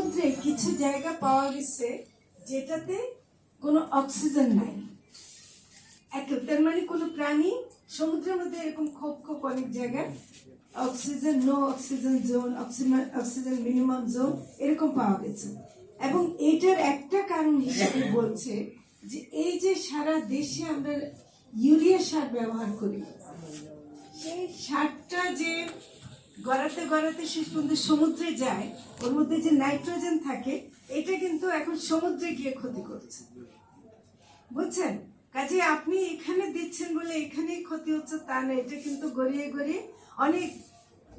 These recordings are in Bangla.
সমুদ্রে কিছু জায়গা পাওয়া গেছে যেটাতে কোনো অক্সিজেন নাই। তার মানে কোনো প্রাণী সমুদ্রের মধ্যে এরকম খুব খুব অনেক জায়গায় oxygen, no oxygen zone, oxygen minimum zone এরকম পাওয়া গেছে। এবং এটার একটা কারণ হিসেবে বলছে যে এই যে সারা দেশে আমরা ইউরিয়া সার ব্যবহার করি, সেই সারটা যে গড়াতে গড়াতে শেষ পর্যন্ত সমুদ্রে যায়, ওর মধ্যে যে নাইট্রোজেন থাকে এটা কিন্তু এখন সমুদ্রে গিয়ে ক্ষতি করছে, বুঝছেন? কাজে আপনি এখানে দিচ্ছেন বলে এখানেই ক্ষতি হচ্ছে তা না, এটা কিন্তু গড়িয়ে গড়িয়ে অনেক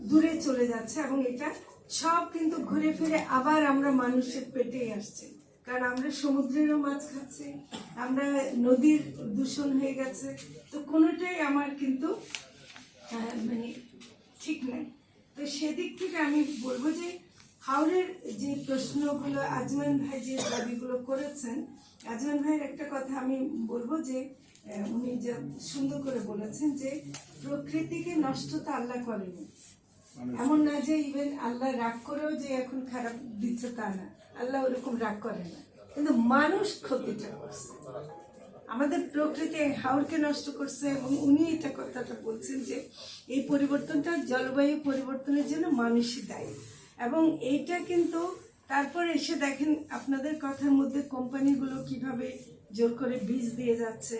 দূরে চলে যাচ্ছে এবং এটা সব কিন্তু ঘুরে ফিরে আবার আমরা মানুষের পেটেই আসছে। কারণ আমরা সমুদ্রেরও মাছ খাচ্ছি, আমরা নদীর দূষণ হয়ে গেছে, তো কোনোটাই আমার কিন্তু মানে ঠিক নাই। তো সেদিক থেকে আমি বলবো যে হাওরের যে প্রশ্নগুলো আজমান ভাই যে দাবিগুলো করেছেন, আজমান ভাইয়ের একটা কথা আমি বলবো যে উনি যে সুন্দর করে বলেছেন যে প্রকৃতিকে নষ্ট তো আল্লাহ করেনি, এমন না যে ইভেন আল্লাহ রাগ করেও যে এখন খারাপ দিচ্ছে তা না, আল্লাহ ওরকম রাগ করে না, কিন্তু মানুষ ক্ষতিটা করছে, আমাদের প্রকৃতি হাওরকে নষ্ট করছে। এবং উনি এটা কথাটা বলছেন যে এই পরিবর্তনটা জলবায়ু পরিবর্তনের জন্য মানুষই দায়ী। এবং এইটা কিন্তু তারপর এসে দেখেন আপনাদের কথার মধ্যে কোম্পানিগুলো কিভাবে জোর করে বীজ দিয়ে যাচ্ছে,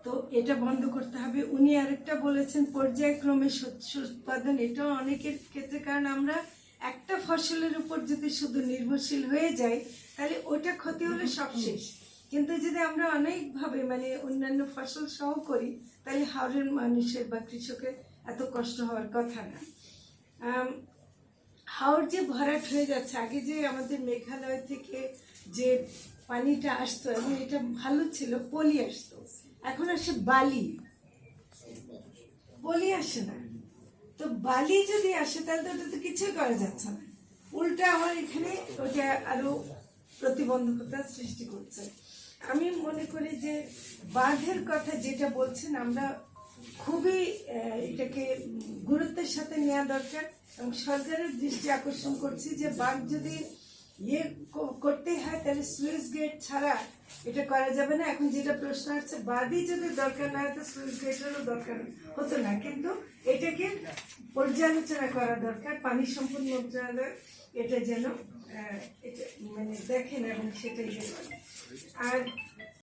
তো এটা বন্ধ করতে হবে। উনি আরেকটা বলেছেন পর্যায়ক্রমে শস্য উৎপাদন, এটাও অনেকের ক্ষেত্রে, কারণ আমরা একটা ফসলের উপর যদি শুধু নির্ভরশীল হয়ে যাই তাহলে ওটা ক্ষতি হলে সব শেষ। কিন্তু যদি আমরা অনেকভাবে মানে অন্যান্য ফসল সহ করি তাহলে হাওরের মানুষের বা কৃষকের এত কষ্ট হওয়ার কথা না। হাওর যে ভরাট হয়ে যাচ্ছে, আগে যে আমাদের মেঘালয় থেকে যে পানিটা আসতো এবং এটা ভালো ছিল, পলি আসতো, এখন আসে বালি, পলি আসে না। তো বালি যদি আসে তাহলে তো ওটা তো কিছুই করা যাচ্ছে না, উল্টা আমার এখানে ওটা আরো প্রতিবন্ধকতা সৃষ্টি করছে। আমি মনে করি যে বাঁধের কথা যেটা বলছেন আমরা খুবই এটাকে গুরুত্বের সাথে নেওয়া দরকার এবং সরকারের দৃষ্টি আকর্ষণ করছি যে বাঁধ যদি ইয়ে করতে হয় তাহলে স্লুইস গেট ছাড়া এটা করা যাবে না। এখন যেটা প্রশ্ন আসছে বাঁধই যদি দরকার না হয় তো স্লুইস গেটেরও দরকার হতো না, কিন্তু এটাকে পর্যালোচনা করা দরকার, পানি সম্পদ মন্ত্রণালয় এটা যেন এটা মানে দেখেন এবং সেটাই। আর